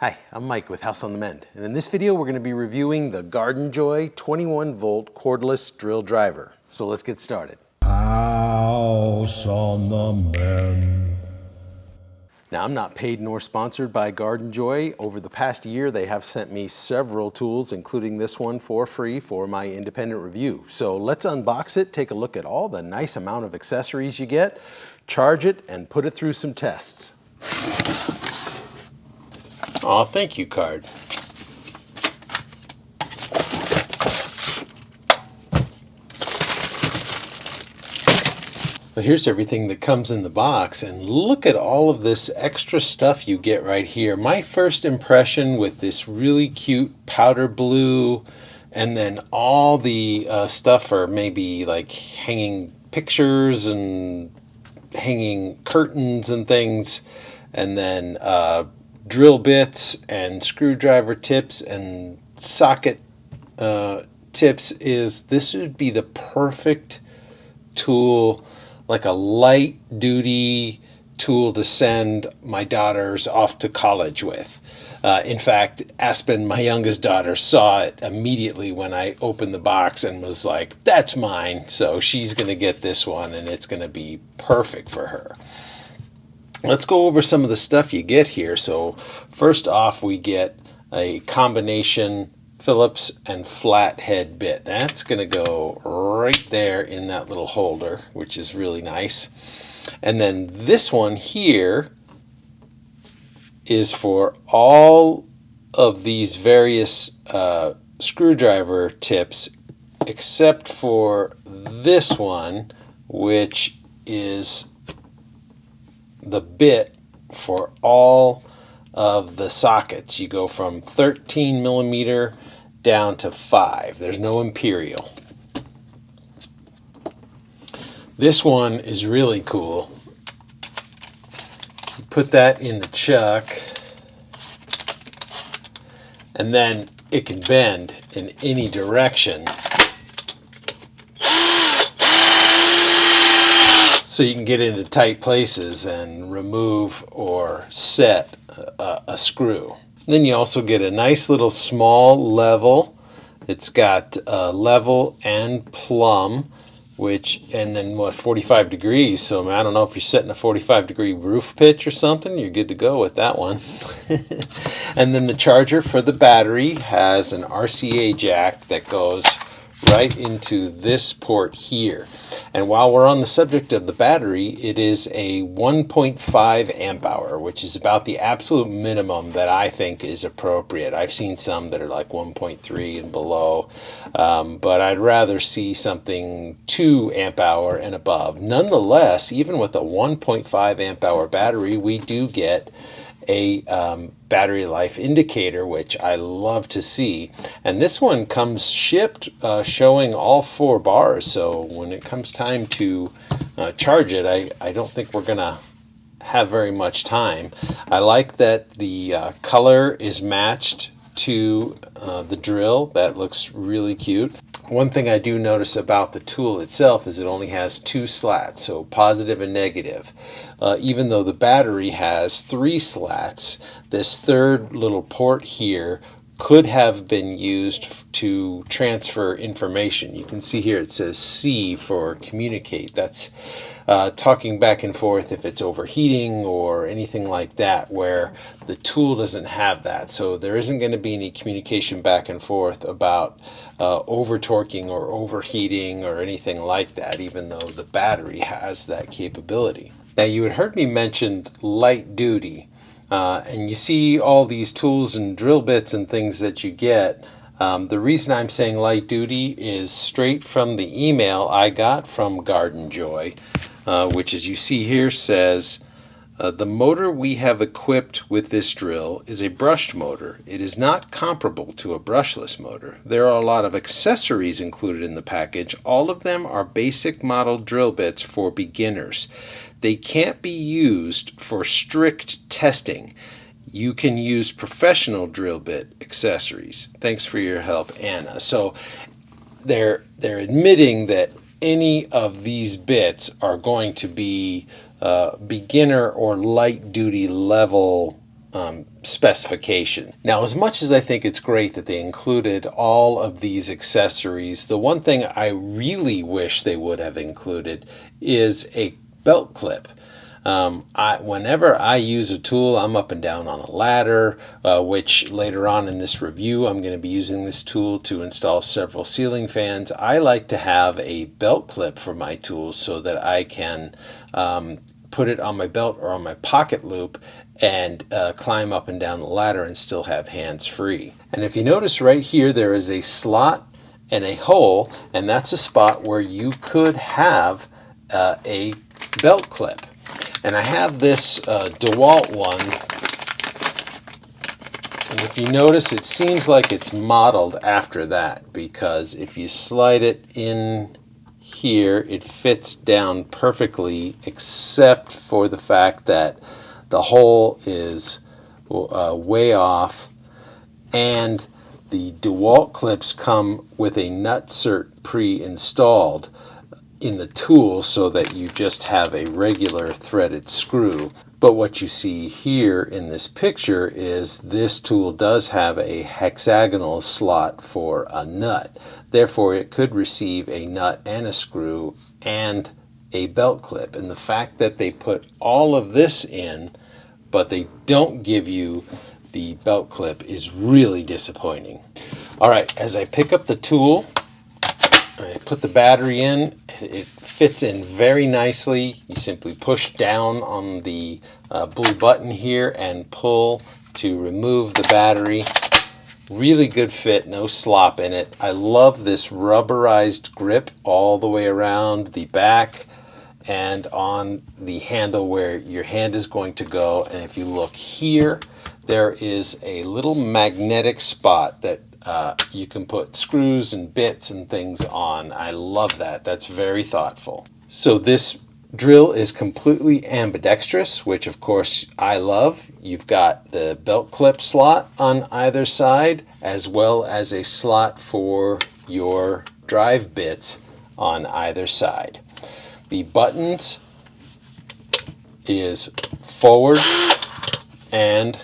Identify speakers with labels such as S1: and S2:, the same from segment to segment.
S1: Hi, I'm Mike with House on the Mend, and in this video we're going to be reviewing the Gardenjoy 21 volt cordless drill driver. So let's get started.
S2: House on the Mend.
S1: Now, I'm not paid nor sponsored by Gardenjoy. Over the past year they have sent me several tools, including this one for free for my independent review. So let's unbox it, take a look at all the nice amount of accessories you get, charge it, and put it through some tests. Aw, thank you card. Well, here's everything that comes in the box, and look at all of this extra stuff you get right here. My first impression with this really cute powder blue, and then all the stuff for maybe like hanging pictures and hanging curtains and things, and then drill bits and screwdriver tips and socket tips. This would be the perfect tool, like a light duty tool to send my daughters off to college with. In fact, Aspen, my youngest daughter, saw it immediately when I opened the box and was like, that's mine. So she's going to get this one and it's going to be perfect for her. Let's go over some of the stuff you get here. So first off, we get a combination Phillips and flathead bit. That's going to go right there in that little holder, which is really nice. And then this one here is for all of these various screwdriver tips, except for this one, which is the bit for all of the sockets. You go from 13 millimeter down to 5. There's no imperial. This one is really cool. You put that in the chuck, and then it can bend in any direction. So you can get into tight places and remove or set a screw. Then you also get a nice little small level. It's got level and plumb, and then 45 degrees. So I don't know if you're setting a 45-degree roof pitch or something, you're good to go with that one. And then the charger for the battery has an RCA jack that goes right into this port here. And while we're on the subject of the battery, it is a 1.5 amp hour, which is about the absolute minimum that I think is appropriate. I've seen some that are like 1.3 and below, but I'd rather see something 2 amp hour and above. Nonetheless, even with a 1.5 amp hour battery, we do get a battery life indicator, which I love to see. And this one comes shipped showing all 4 bars, so when it comes time to charge it, I don't think we're gonna have very much time. I like that the color is matched to the drill. That looks really cute. One thing I do notice about the tool itself is it only has 2 slats, so positive and negative. Even though the battery has 3 slats, this third little port here could have been used to transfer information. You can see here it says C for communicate. That's talking back and forth if it's overheating or anything like that, where the tool doesn't have that. So there isn't going to be any communication back and forth about over torquing or overheating or anything like that, even though the battery has that capability. Now, you had heard me mention light duty, and you see all these tools and drill bits and things that you get. The reason I'm saying light duty is straight from the email I got from Gardenjoy, which, as you see here, says, the motor we have equipped with this drill is a brushed motor. It is not comparable to a brushless motor. There are a lot of accessories included in the package. All of them are basic model drill bits for beginners. They can't be used for strict testing. You can use professional drill bit accessories. Thanks for your help, Anna. So they're admitting that any of these bits are going to be beginner or light duty level specification. Now, as much as I think it's great that they included all of these accessories, the one thing I really wish they would have included is a belt clip. Whenever I use a tool, I'm up and down on a ladder, which later on in this review, I'm going to be using this tool to install several ceiling fans. I like to have a belt clip for my tools so that I can put it on my belt or on my pocket loop and climb up and down the ladder and still have hands free. And if you notice right here, there is a slot and a hole, and that's a spot where you could have a belt clip. And I have this DeWalt one, and if you notice, it seems like it's modeled after that, because if you slide it in here, it fits down perfectly, except for the fact that the hole is way off, and the DeWalt clips come with a nutsert pre-installed in the tool so that you just have a regular threaded screw. But what you see here in this picture is this tool does have a hexagonal slot for a nut. Therefore, it could receive a nut and a screw and a belt clip. And the fact that they put all of this in, but they don't give you the belt clip, is really disappointing. All right, as I pick up the tool, I put the battery in. It fits in very nicely. You simply push down on the blue button here and pull to remove the battery. Really good fit, no slop in it. I love this rubberized grip all the way around the back and on the handle where your hand is going to go. And if you look here, there is a little magnetic spot that you can put screws and bits and things on. I love that. That's very thoughtful. So this drill is completely ambidextrous, which of course I love. You've got the belt clip slot on either side, as well as a slot for your drive bits on either side. The buttons is forward and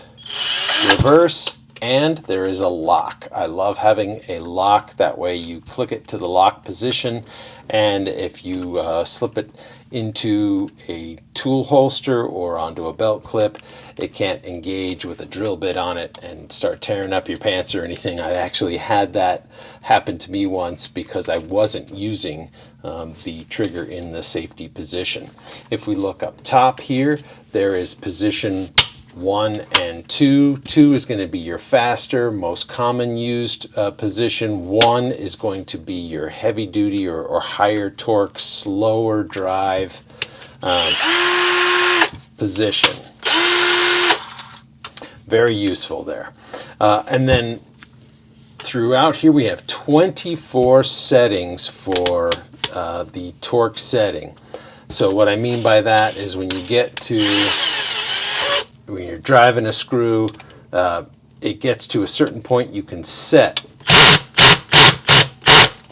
S1: reverse, and there is a lock. I love having a lock. That way you click it to the lock position, and if you slip it into a tool holster or onto a belt clip, it can't engage with a drill bit on it and start tearing up your pants or anything. I actually had that happen to me once because I wasn't using the trigger in the safety position. If we look up top here, there is position 1 and 2. 2 is going to be your faster, most common used position. 1 is going to be your heavy duty or higher torque, slower drive position. Very useful there. And then throughout here we have 24 settings for the torque setting. So what I mean by that is when you're driving a screw, it gets to a certain point you can set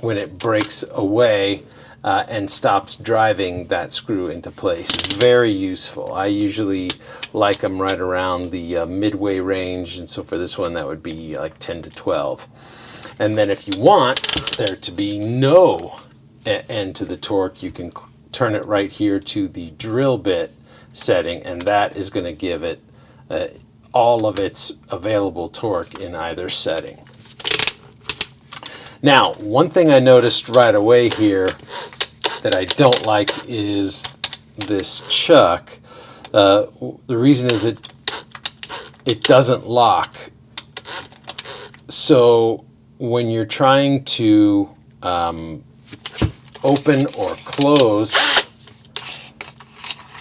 S1: when it breaks away and stops driving that screw into place. Very useful. I usually like them right around the midway range, and so for this one that would be like 10 to 12. And then if you want there to be no end to the torque, you can turn it right here to the drill bit setting, and that is going to give it all of its available torque in either setting. Now, one thing I noticed right away here that I don't like is this chuck. The reason is it doesn't lock. So when you're trying to open or close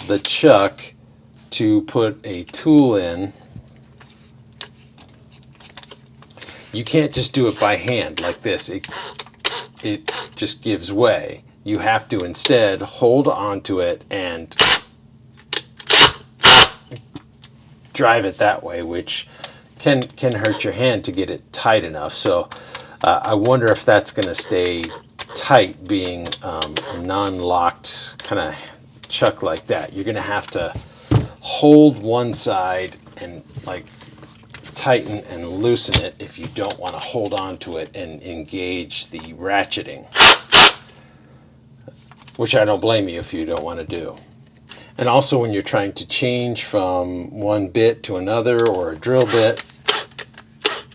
S1: the chuck to put a tool in, you can't just do it by hand like this. It just gives way. You have to instead hold onto it and drive it that way, which can hurt your hand to get it tight enough. So I wonder if that's going to stay tight, being a non-locked kind of chuck like that. You're going to have to hold one side and like tighten and loosen it if you don't want to hold on to it and engage the ratcheting, which I don't blame you if you don't want to do. And also when you're trying to change from one bit to another or a drill bit,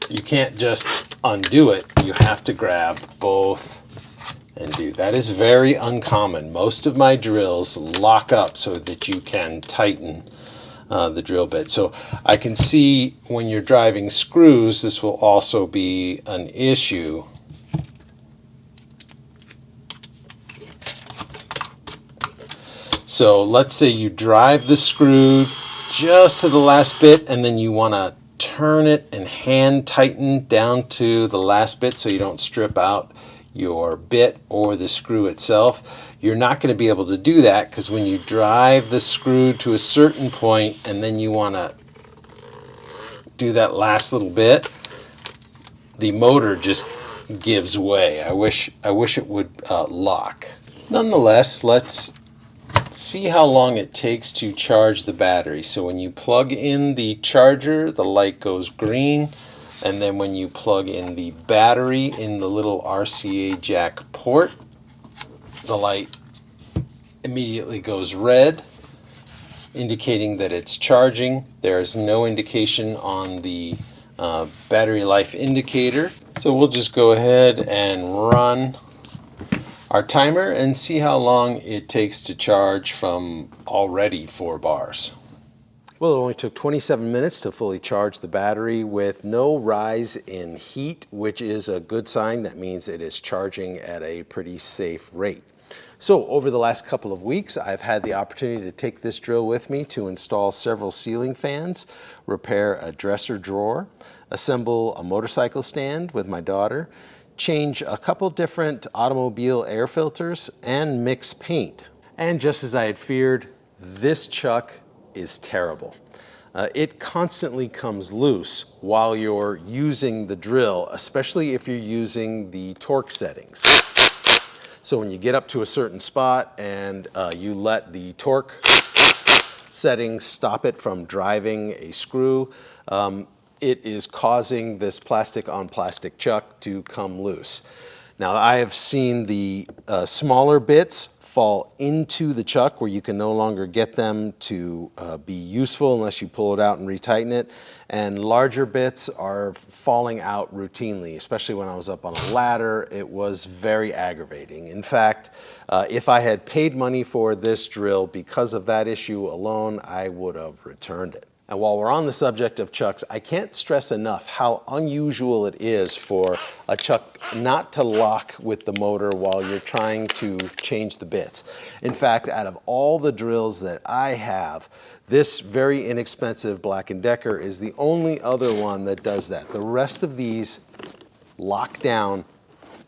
S1: you can't just undo it. You have to grab both and do. That is very uncommon. Most of my drills lock up so that you can tighten the drill bit. So I can see when you're driving screws, this will also be an issue. So let's say you drive the screw just to the last bit and then you want to turn it and hand tighten down to the last bit so you don't strip out your bit or the screw itself. You're not going to be able to do that because when you drive the screw to a certain point and then you want to do that last little bit, the motor just gives way. I wish it would lock. Nonetheless, let's see how long it takes to charge the battery. So when you plug in the charger, the light goes green, and then when you plug in the battery in the little RCA jack port, the light immediately goes red, indicating that it's charging. There is no indication on the battery life indicator. So we'll just go ahead and run our timer and see how long it takes to charge from already 4 bars. Well, it only took 27 minutes to fully charge the battery with no rise in heat, which is a good sign. That means it is charging at a pretty safe rate. So over the last couple of weeks, I've had the opportunity to take this drill with me to install several ceiling fans, repair a dresser drawer, assemble a motorcycle stand with my daughter, change a couple different automobile air filters, and mix paint. And just as I had feared, this chuck is terrible. It constantly comes loose while you're using the drill, especially if you're using the torque settings. So when you get up to a certain spot and you let the torque settings stop it from driving a screw, it is causing this plastic on plastic chuck to come loose. Now I have seen the smaller bits fall into the chuck where you can no longer get them to be useful unless you pull it out and retighten it. And larger bits are falling out routinely, especially when I was up on a ladder. It was very aggravating. In fact, if I had paid money for this drill because of that issue alone, I would have returned it. And while we're on the subject of chucks, I can't stress enough how unusual it is for a chuck not to lock with the motor while you're trying to change the bits. In fact, out of all the drills that I have, this very inexpensive Black & Decker is the only other one that does that. The rest of these lock down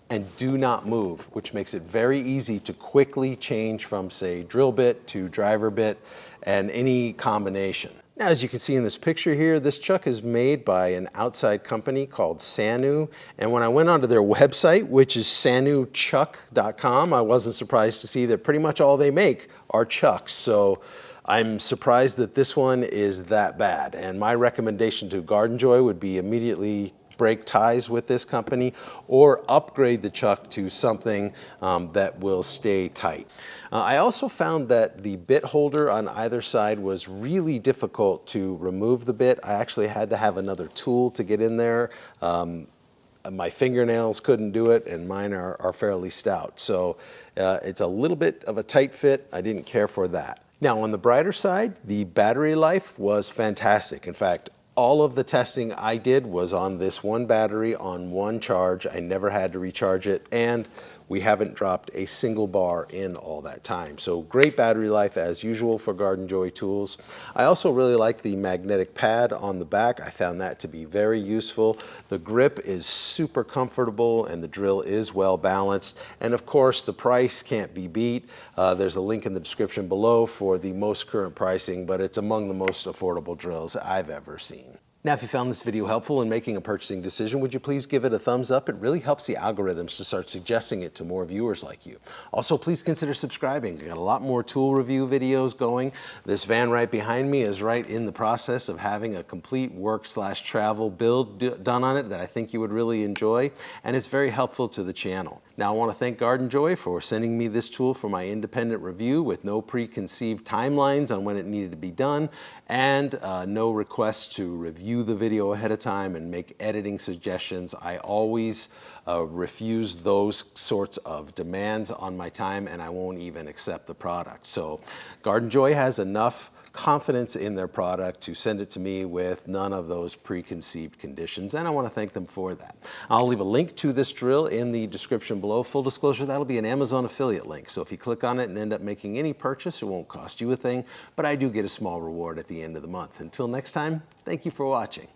S1: and do not move, which makes it very easy to quickly change from, say, drill bit to driver bit and any combination. Now, as you can see in this picture here, this chuck is made by an outside company called Sanu. And when I went onto their website, which is sanuchuck.com, I wasn't surprised to see that pretty much all they make are chucks. So I'm surprised that this one is that bad. And my recommendation to Gardenjoy would be immediately break ties with this company or upgrade the chuck to something that will stay tight. I also found that the bit holder on either side was really difficult to remove the bit. I actually had to have another tool to get in there. My fingernails couldn't do it, and mine are fairly stout. So it's a little bit of a tight fit. I didn't care for that. Now, on the brighter side, the battery life was fantastic. In fact, all of the testing I did was on this one battery on one charge. I never had to recharge it, and we haven't dropped a single bar in all that time. So great battery life as usual for Gardenjoy tools. I also really like the magnetic pad on the back. I found that to be very useful. The grip is super comfortable and the drill is well balanced. And of course, the price can't be beat. There's a link in the description below for the most current pricing, but it's among the most affordable drills I've ever seen. Now, if you found this video helpful in making a purchasing decision, would you please give it a thumbs up? It really helps the algorithms to start suggesting it to more viewers like you. Also, please consider subscribing. We've got a lot more tool review videos going. This van right behind me is right in the process of having a complete work/travel build done on it that I think you would really enjoy, and it's very helpful to the channel. Now, I want to thank Gardenjoy for sending me this tool for my independent review with no preconceived timelines on when it needed to be done, and no requests to review the video ahead of time and make editing suggestions. I always refuse those sorts of demands on my time, and I won't even accept the product. So Gardenjoy has enough confidence in their product to send it to me with none of those preconceived conditions, and I want to thank them for that. I'll leave a link to this drill in the description below. Full disclosure, that'll be an Amazon affiliate link, so if you click on it and end up making any purchase, it won't cost you a thing, but I do get a small reward at the end of the month. Until next time, thank you for watching.